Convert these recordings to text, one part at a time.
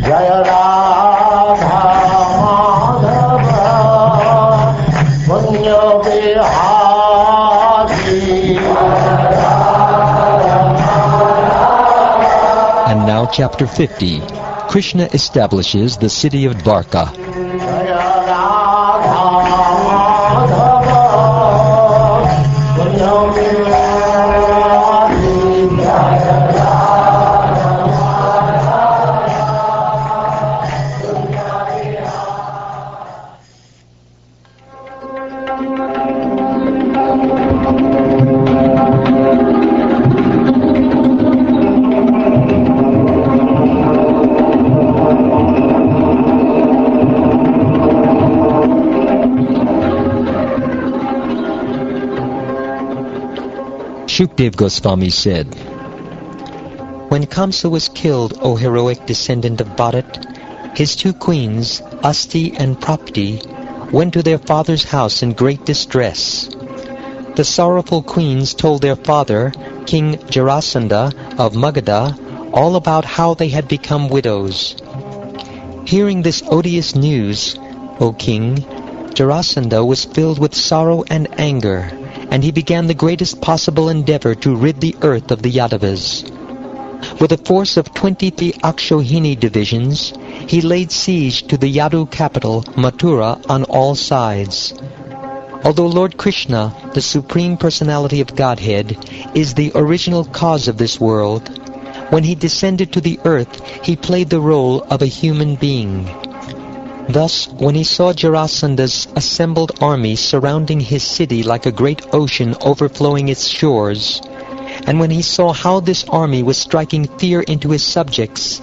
Jaya Radha Madhava Punya Vihari. And now chapter 50. Krishna establishes the city of Dvaraka. Shukdev Goswami said, "When Kamsa was killed, O heroic descendant of Bharat, his two queens, Asti and Prapti, went to their father's house in great distress. The sorrowful queens told their father, King Jarasandha of Magadha, all about how they had become widows. Hearing this odious news, O king, Jarasandha was filled with sorrow and anger, and he began the greatest possible endeavor to rid the earth of the Yadavas. With a force of 23 Akshohini divisions, he laid siege to the Yadu capital, Mathura, on all sides. Although Lord Krishna, the Supreme Personality of Godhead, is the original cause of this world, when he descended to the earth, he played the role of a human being. Thus, when he saw Jarasandha's assembled army surrounding his city like a great ocean overflowing its shores, and when he saw how this army was striking fear into his subjects,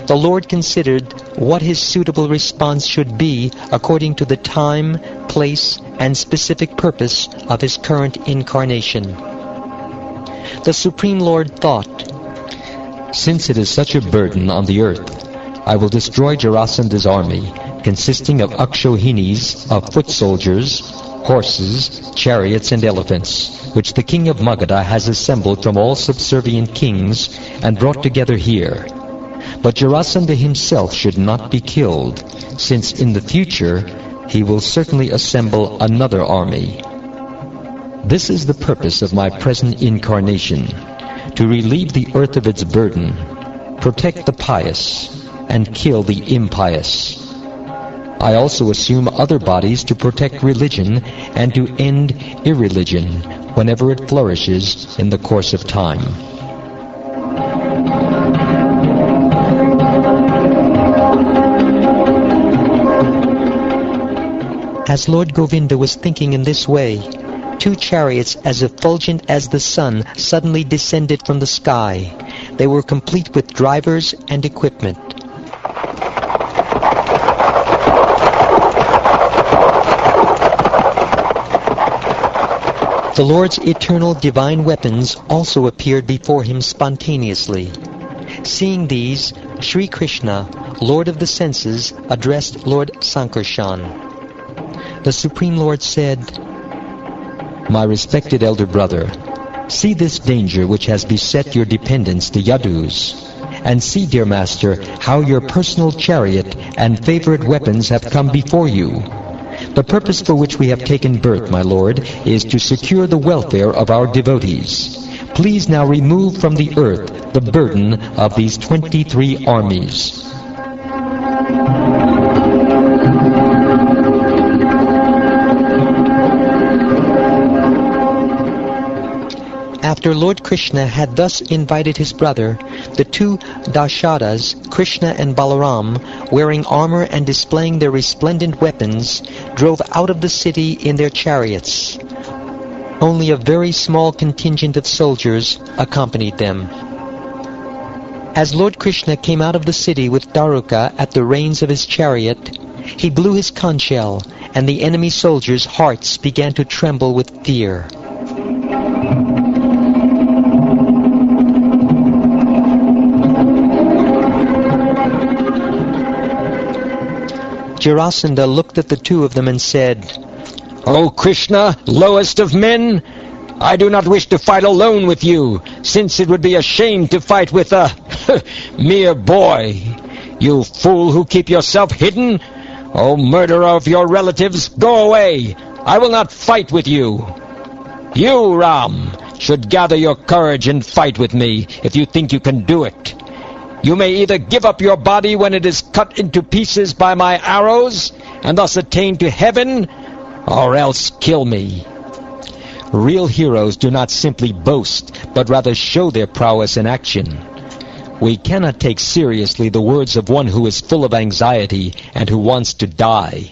the Lord considered what his suitable response should be according to the time, place, and specific purpose of his current incarnation. The Supreme Lord thought, "Since it is such a burden on the earth, I will destroy Jarasandha's army, consisting of Akshohinis, of foot soldiers, horses, chariots, and elephants, which the king of Magadha has assembled from all subservient kings and brought together here. But Jarasandha himself should not be killed, since in the future he will certainly assemble another army. This is the purpose of my present incarnation, to relieve the earth of its burden, protect the pious, and kill the impious. I also assume other bodies to protect religion and to end irreligion whenever it flourishes in the course of time." As Lord Govinda was thinking in this way, two chariots as effulgent as the sun suddenly descended from the sky. They were complete with drivers and equipment. The Lord's eternal divine weapons also appeared before him spontaneously. Seeing these, Sri Krishna, Lord of the senses, addressed Lord Sankarshan. The Supreme Lord said, "My respected elder brother, see this danger which has beset your dependents, the Yadus, and see, dear master, how your personal chariot and favorite weapons have come before you. The purpose for which we have taken birth, my lord, is to secure the welfare of our devotees. Please now remove from the earth the burden of these 23 armies." After Lord Krishna had thus invited his brother, the two Dashadas, Krishna and Balaram, wearing armor and displaying their resplendent weapons, drove out of the city in their chariots. Only a very small contingent of soldiers accompanied them. As Lord Krishna came out of the city with Dvaraka at the reins of his chariot, he blew his conch shell, and the enemy soldiers' hearts began to tremble with fear. Jarasandha looked at the two of them and said, "O Krishna, lowest of men, I do not wish to fight alone with you, since it would be a shame to fight with a Mere boy! You fool who keep yourself hidden! O murderer of your relatives, go away! I will not fight with you! You, Ram, should gather your courage and fight with me, if you think you can do it. You may either give up your body when it is cut into pieces by my arrows, and thus attain to heaven, or else kill me. Real heroes do not simply boast, but rather show their prowess in action. We cannot take seriously the words of one who is full of anxiety and who wants to die.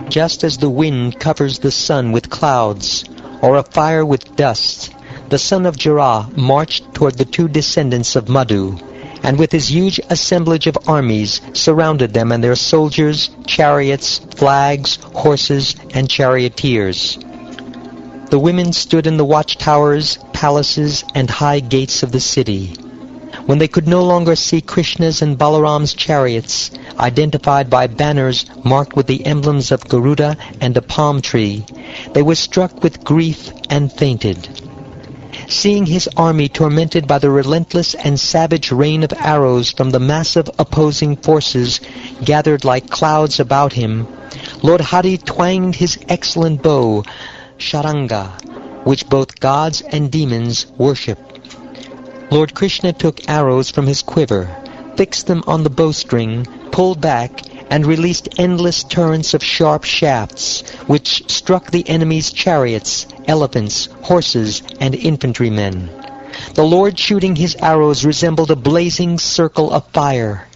Just as the wind covers the sun with clouds, or a fire with dust, the son of Jara marched toward the two descendants of Madhu, and with his huge assemblage of armies surrounded them and their soldiers, chariots, flags, horses, and charioteers. The women stood in the watchtowers, palaces, and high gates of the city. When they could no longer see Krishna's and Balaram's chariots, identified by banners marked with the emblems of Garuda and a palm tree, they were struck with grief and fainted. Seeing his army tormented by the relentless and savage rain of arrows from the massive opposing forces gathered like clouds about him, Lord Hari twanged his excellent bow, Sharanga, which both gods and demons worship. Lord Krishna took arrows from his quiver, fixed them on the bowstring, pulled back, and released endless torrents of sharp shafts, which struck the enemy's chariots, elephants, horses, and infantrymen. The Lord shooting his arrows resembled a blazing circle of fire.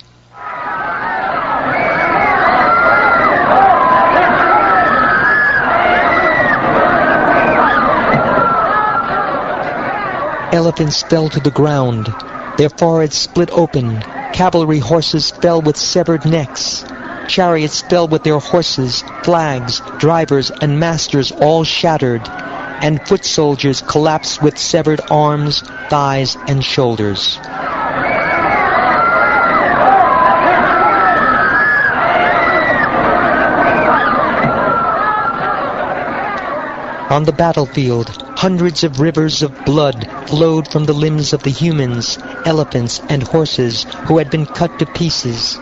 Elephants fell to the ground, their foreheads split open, cavalry horses fell with severed necks, chariots fell with their horses, flags, drivers, and masters all shattered, and foot soldiers collapsed with severed arms, thighs, and shoulders. On the battlefield, hundreds of rivers of blood flowed from the limbs of the humans, elephants, and horses who had been cut to pieces.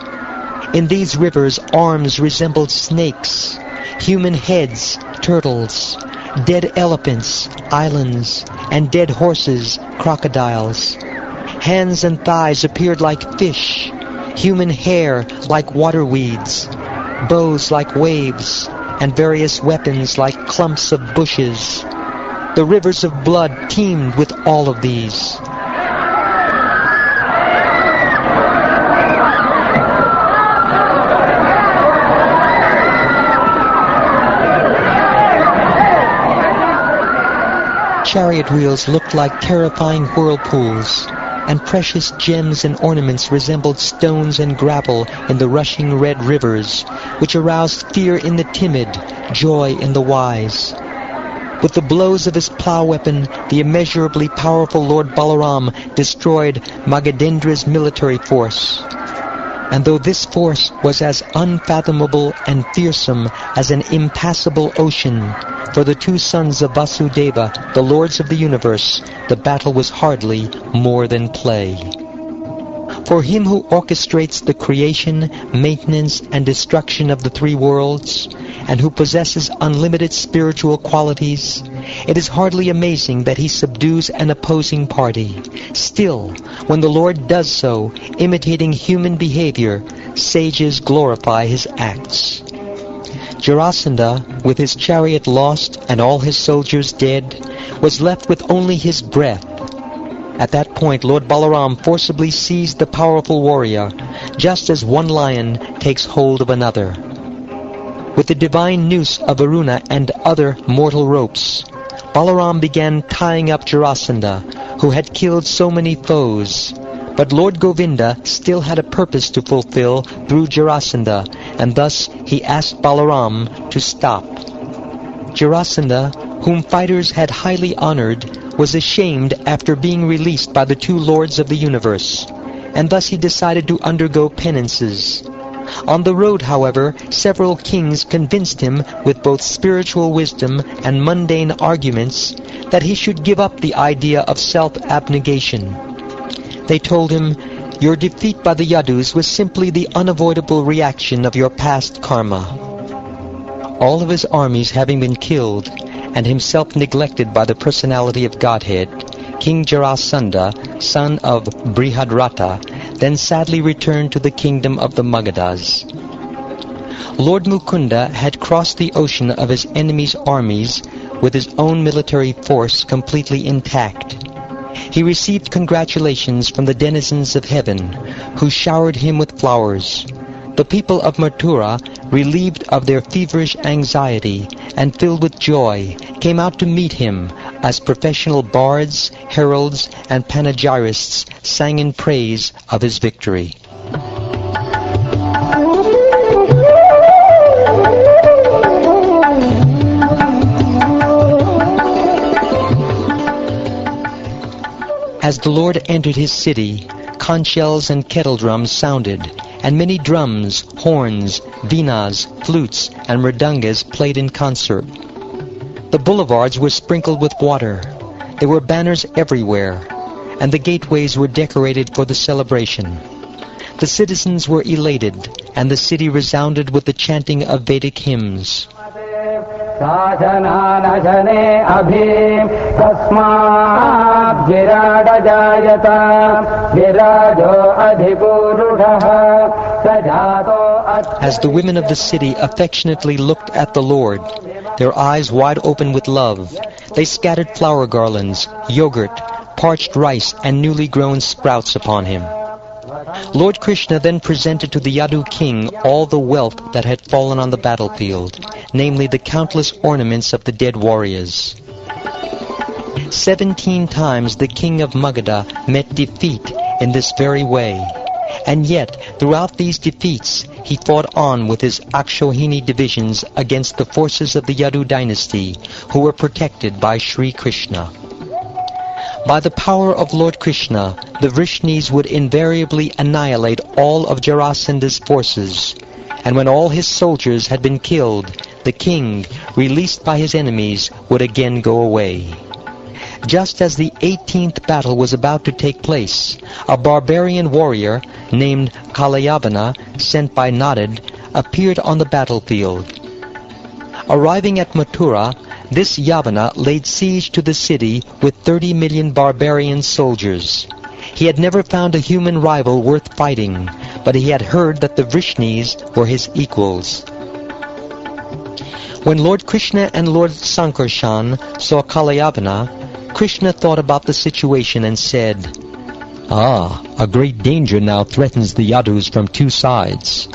In these rivers, arms resembled snakes, human heads, turtles, dead elephants, islands, and dead horses, crocodiles. Hands and thighs appeared like fish, human hair like water weeds, bows like waves, and various weapons like clumps of bushes. The rivers of blood teemed with all of these. Chariot wheels looked like terrifying whirlpools, and precious gems and ornaments resembled stones and gravel in the rushing red rivers, which aroused fear in the timid, joy in the wise. With the blows of his plough weapon, the immeasurably powerful Lord Balaram destroyed Magadhendra's military force. And though this force was as unfathomable and fearsome as an impassable ocean, for the two sons of Vasudeva, the lords of the universe, the battle was hardly more than play. For him who orchestrates the creation, maintenance, and destruction of the three worlds, and who possesses unlimited spiritual qualities, it is hardly amazing that he subdues an opposing party. Still, when the Lord does so, imitating human behavior, sages glorify his acts. Jarasandha, with his chariot lost and all his soldiers dead, was left with only his breath. At that point, Lord Balaram forcibly seized the powerful warrior, just as one lion takes hold of another. With the divine noose of Varuna and other mortal ropes, Balaram began tying up Jarasandha, who had killed so many foes. But Lord Govinda still had a purpose to fulfill through Jarasandha, and thus he asked Balaram to stop. Jarasandha, whom fighters had highly honored, was ashamed after being released by the two lords of the universe, and thus he decided to undergo penances. On the road, however, several kings convinced him with both spiritual wisdom and mundane arguments that he should give up the idea of self-abnegation. They told him, "Your defeat by the Yadus was simply the unavoidable reaction of your past karma." All of his armies having been killed, and himself neglected by the personality of Godhead, King Jarasandha, son of Brihadrata, then sadly returned to the kingdom of the Magadhas. Lord Mukunda had crossed the ocean of his enemy's armies with his own military force completely intact. He received congratulations from the denizens of heaven, who showered him with flowers. The people of Mathura, relieved of their feverish anxiety and filled with joy, came out to meet him as professional bards, heralds, and panegyrists sang in praise of his victory. As the Lord entered his city, conch shells and kettle drums sounded, and many drums, horns, veenas, flutes, and mridangas played in concert. The boulevards were sprinkled with water. There were banners everywhere, and the gateways were decorated for the celebration. The citizens were elated, and the city resounded with the chanting of Vedic hymns. As the women of the city affectionately looked at the Lord, their eyes wide open with love, they scattered flower garlands, yogurt, parched rice, and newly grown sprouts upon him. Lord Krishna then presented to the Yadu king all the wealth that had fallen on the battlefield, namely the countless ornaments of the dead warriors. 17 times the king of Magadha met defeat in this very way, and yet throughout these defeats he fought on with his Akshohini divisions against the forces of the Yadu dynasty, who were protected by Sri Krishna. By the power of Lord Krishna, the Vrishnis would invariably annihilate all of Jarasandha's forces, and when all his soldiers had been killed, the king, released by his enemies, would again go away. Just as the 18th battle was about to take place, a barbarian warrior named Kalayavana, sent by Narrated, appeared on the battlefield. Arriving at Mathura, this Yavana laid siege to the city with 30 million barbarian soldiers. He had never found a human rival worth fighting, but he had heard that the Vrishnis were his equals. When Lord Krishna and Lord Sankarshan saw Kalayavana, Krishna thought about the situation and said, a great danger now threatens the Yadus from two sides.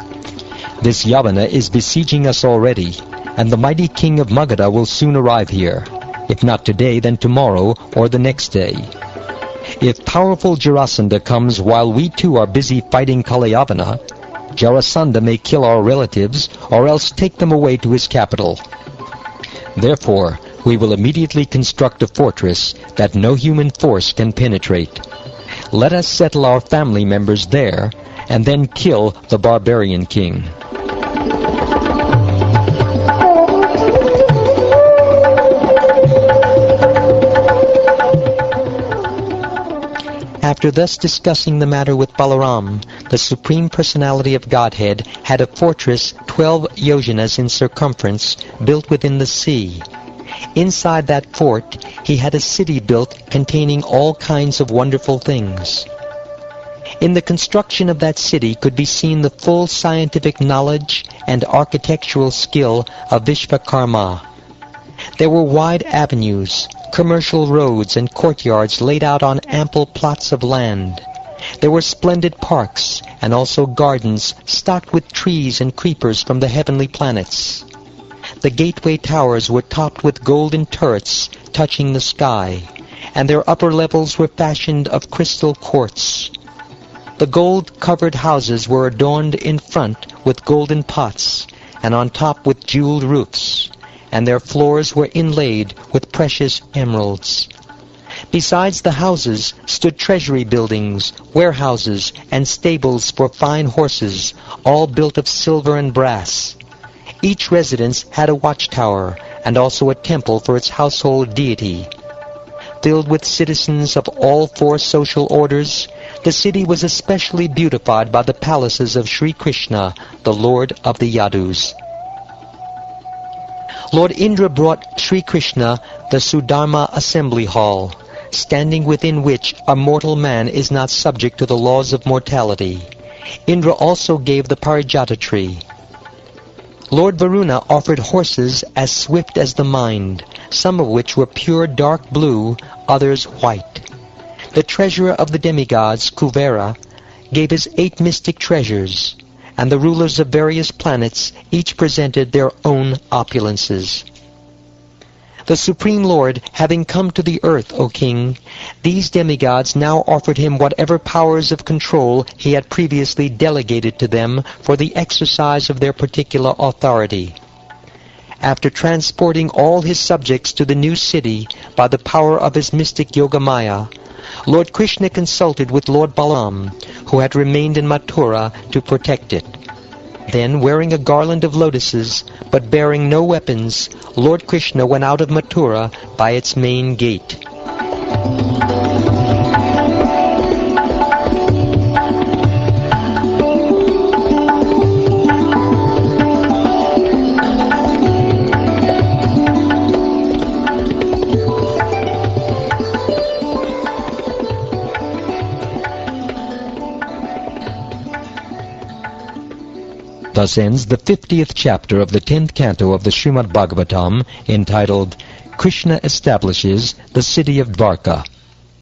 This Yavana is besieging us already, and the mighty king of Magadha will soon arrive here, if not today, then tomorrow or the next day. If powerful Jarasandha comes while we too are busy fighting Kalayavana, Jarasandha may kill our relatives or else take them away to his capital. Therefore, we will immediately construct a fortress that no human force can penetrate. Let us settle our family members there and then kill the barbarian king. After thus discussing the matter with Balaram, the Supreme Personality of Godhead had a fortress 12 yojanas in circumference built within the sea. Inside that fort, he had a city built containing all kinds of wonderful things. In the construction of that city could be seen the full scientific knowledge and architectural skill of Vishvakarma. There were wide avenues, commercial roads, and courtyards laid out on ample plots of land. There were splendid parks, and also gardens stocked with trees and creepers from the heavenly planets. The gateway towers were topped with golden turrets touching the sky, and their upper levels were fashioned of crystal quartz. The gold-covered houses were adorned in front with golden pots, and on top with jeweled roofs, and their floors were inlaid with precious emeralds. Besides the houses stood treasury buildings, warehouses, and stables for fine horses, all built of silver and brass. Each residence had a watchtower, and also a temple for its household deity. Filled with citizens of all four social orders, the city was especially beautified by the palaces of Sri Krishna, the Lord of the Yadus. Lord Indra brought Sri Krishna the Sudharma assembly hall, standing within which a mortal man is not subject to the laws of mortality. Indra also gave the Parijata tree. Lord Varuna offered horses as swift as the mind, some of which were pure dark blue, others white. The treasurer of the demigods, Kuvera, gave his 8 mystic treasures, and the rulers of various planets each presented their own opulences. The Supreme Lord, having come to the earth, O king, these demigods now offered him whatever powers of control he had previously delegated to them for the exercise of their particular authority. After transporting all his subjects to the new city by the power of his mystic Yogamaya, Lord Krishna consulted with Lord Balaram, who had remained in Mathura to protect it. Then, wearing a garland of lotuses, but bearing no weapons, Lord Krishna went out of Mathura by its main gate. Thus ends the 50th chapter of the 10th canto of the Srimad Bhagavatam, entitled Krishna Establishes the City of Dvaraka.